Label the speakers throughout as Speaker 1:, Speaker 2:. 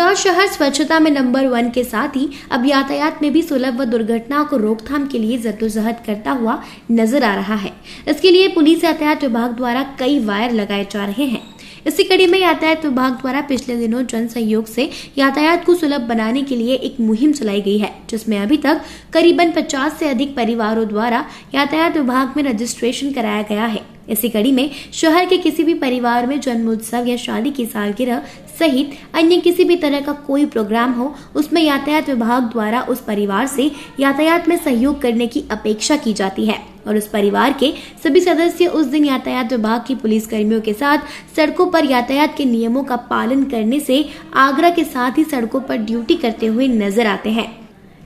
Speaker 1: इंदौर शहर स्वच्छता में नंबर 1 के साथ ही अब यातायात में भी सुलभ व दुर्घटनाओं को रोकथाम के लिए जद्दोजहद करता हुआ नजर आ रहा है। इसके लिए पुलिस यातायात विभाग द्वारा कई वायर लगाए जा रहे हैं। इसी कड़ी में यातायात विभाग द्वारा पिछले दिनों जन सहयोग से यातायात को सुलभ बनाने के लिए एक मुहिम चलाई गई है, जिसमें अभी तक करीबन 50 से अधिक परिवारों द्वारा यातायात विभाग में रजिस्ट्रेशन कराया गया है। इसी कड़ी में शहर के किसी भी परिवार में जन्मोत्सव या शादी की सालगिरह सहित अन्य किसी भी तरह का कोई प्रोग्राम हो, उसमें यातायात विभाग द्वारा उस परिवार से यातायात में सहयोग करने की अपेक्षा की जाती है और उस परिवार के सभी सदस्य उस दिन यातायात विभाग की पुलिस कर्मियों के साथ सड़कों पर यातायात के नियमों का पालन करने से आग्रह के साथ ही सड़कों पर ड्यूटी करते हुए नजर आते हैं।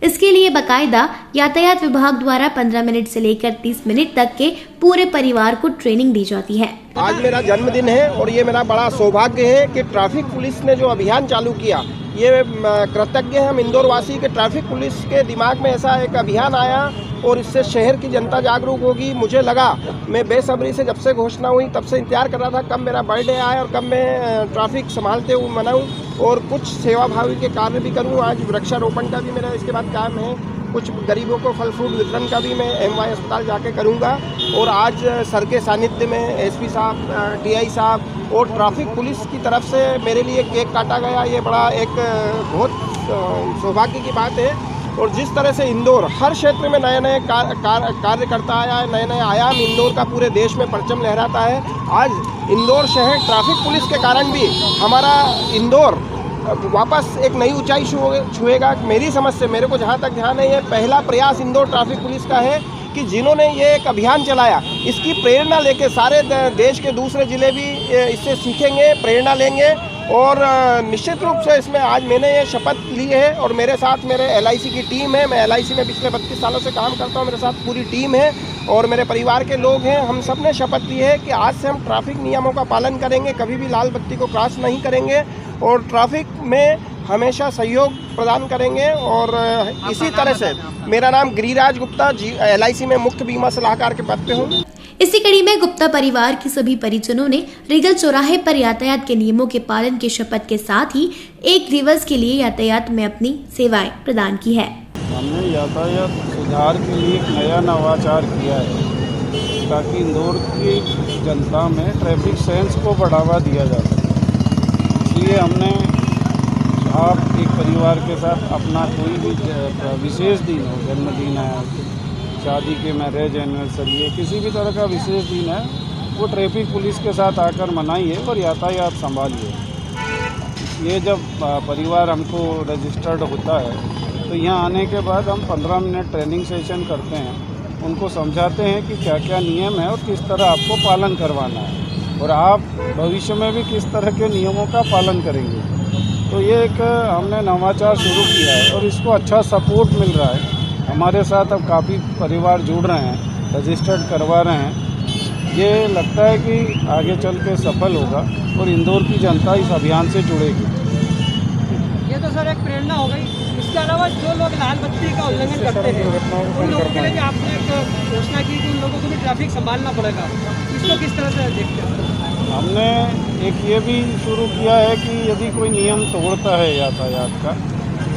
Speaker 1: इसके लिए बकायदा यातायात विभाग द्वारा 15 मिनट से लेकर 30 मिनट तक के पूरे परिवार को ट्रेनिंग दी जाती है।
Speaker 2: आज मेरा जन्मदिन है और ये मेरा बड़ा सौभाग्य है कि ट्रैफिक पुलिस ने जो अभियान चालू किया, ये कृतज्ञ हम इंदौर वासी के ट्रैफिक पुलिस के दिमाग में ऐसा एक अभियान आया और इससे शहर की जनता जागरूक होगी। मुझे लगा, मैं बेसब्री से जब से घोषणा हुई तब से इंतजार कर रहा था कब मेरा बर्थडे आए और कब मैं ट्रैफिक संभालते हुए मनाऊं और कुछ सेवाभावी के कार्य भी करूं। आज वृक्षारोपण का भी मेरा इसके बाद काम है, कुछ गरीबों को फल फ्रूट वितरण का भी मैं MY अस्पताल जाके करूंगा। और आज सर के सानिध्य में SP साहब, TI साहब और ट्रैफिक पुलिस की तरफ से मेरे लिए केक काटा गया। ये बड़ा एक बहुत सौभाग्य की बात है। और जिस तरह से इंदौर हर क्षेत्र में नए नए कार्य करता आया है, नए नए आयाम इंदौर का पूरे देश में परचम लहराता है। आज इंदौर शहर ट्रैफिक पुलिस के कारण भी हमारा इंदौर वापस एक नई ऊंचाई छुएगा। मेरी समझ से, मेरे को जहाँ तक ध्यान है, ये पहला प्रयास इंदौर ट्रैफिक पुलिस का है कि जिन्होंने ये एक अभियान चलाया, इसकी प्रेरणा लेके सारे देश के दूसरे जिले भी इससे सीखेंगे, प्रेरणा लेंगे। और निश्चित रूप से इसमें आज मैंने ये शपथ ली है और मेरे साथ मेरे LIC की टीम है। मैं LIC में पिछले 32 सालों से काम करता हूँ, मेरे साथ पूरी टीम है और मेरे परिवार के लोग हैं। हम सब ने शपथ ली है कि आज से हम ट्रैफिक नियमों का पालन करेंगे, कभी भी लाल बत्ती को क्रॉस नहीं करेंगे और ट्रैफिक में हमेशा सहयोग प्रदान करेंगे। और इसी तरह से मेरा नाम गिरिराज गुप्ता, LIC में मुख्य बीमा सलाहकार के पद पे हूँ।
Speaker 1: इसी कड़ी में गुप्ता परिवार के सभी परिजनों ने रिगल चौराहे पर यातायात के नियमों के पालन की शपथ के साथ ही 1 दिवस के लिए यातायात में अपनी सेवाएं प्रदान की है।
Speaker 3: हमने यातायात सुधार के लिए एक नया नवाचार किया है ताकि इंदौर की जनता में ट्रैफिक सेंस को बढ़ावा दिया जा सके। इसलिए हमने आप एक परिवार के साथ अपना कोई भी विशेष दिन हो, जन्मदिन है, शादी के मैरिज एनिवर्सरी है, किसी भी तरह का विशेष दिन है, वो ट्रैफिक पुलिस के साथ आकर मनाइए और यातायात संभालिए। ये जब परिवार हमको रजिस्टर्ड होता है तो यहाँ आने के बाद हम 15 मिनट ट्रेनिंग सेशन करते हैं, उनको समझाते हैं कि क्या क्या नियम है और किस तरह आपको पालन करवाना है और आप भविष्य में भी किस तरह के नियमों का पालन करेंगे। तो ये एक हमने नवाचार शुरू किया है और इसको अच्छा सपोर्ट मिल रहा है। हमारे साथ अब काफ़ी परिवार जुड़ रहे हैं, रजिस्टर्ड करवा रहे हैं। ये लगता है कि आगे चल के सफल होगा और इंदौर की जनता इस अभियान से जुड़ेगी।
Speaker 4: ये तो सर एक प्रेरणा हो गई। इसके अलावा जो लोग लाल बत्ती का उल्लंघन करते हैं उन लोगों के लिए भी आपने एक घोषणा की कि उन लोगों को भी ट्रैफिक संभालना पड़ेगा, इसको किस तरह से देखते हैं?
Speaker 3: हमने एक ये भी शुरू किया है कि यदि कोई नियम तोड़ता है यातायात का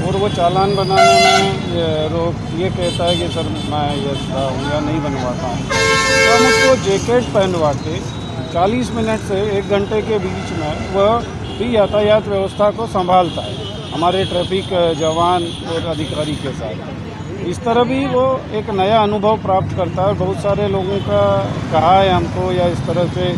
Speaker 3: और वो चालान बनाने में ये कहता है कि सर मैं ये या नहीं बनवाता हूँ, तो हम उसको जैकेट पहनवा के 40 मिनट से 1 घंटे के बीच में वह भी यातायात व्यवस्था को संभालता है हमारे ट्रैफिक जवान और अधिकारी के साथ। इस तरह भी वो एक नया अनुभव प्राप्त करता है। बहुत सारे लोगों का कहा है हमको या इस तरह से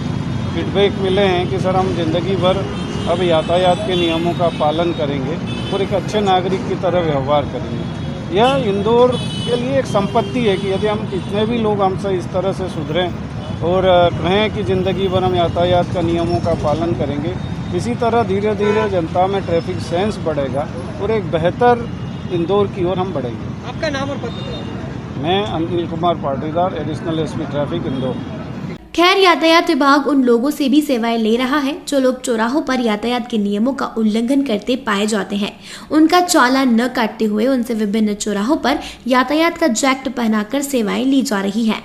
Speaker 3: फीडबैक मिले हैं कि सर हम ज़िंदगी भर अब यातायात के नियमों का पालन करेंगे और एक अच्छे नागरिक की तरह व्यवहार करेंगे। यह इंदौर के लिए एक संपत्ति है कि यदि हम कितने भी लोग हमसे इस तरह से सुधरें और कहें कि ज़िंदगी भर हम यातायात का नियमों का पालन करेंगे, इसी तरह धीरे धीरे जनता में ट्रैफिक सेंस बढ़ेगा और एक बेहतर इंदौर की ओर हम बढ़ेंगे।
Speaker 4: आपका नाम और पद?
Speaker 3: मैं Anil Kumar Patidar, additional SP traffic Indore.
Speaker 1: खैर, यातायात विभाग उन लोगों से भी सेवाएं ले रहा है जो लोग चौराहों पर यातायात के नियमों का उल्लंघन करते पाए जाते हैं। उनका चालान न काटते हुए उनसे विभिन्न चौराहों पर यातायात का जैकेट पहनाकर सेवाएं ली जा रही है।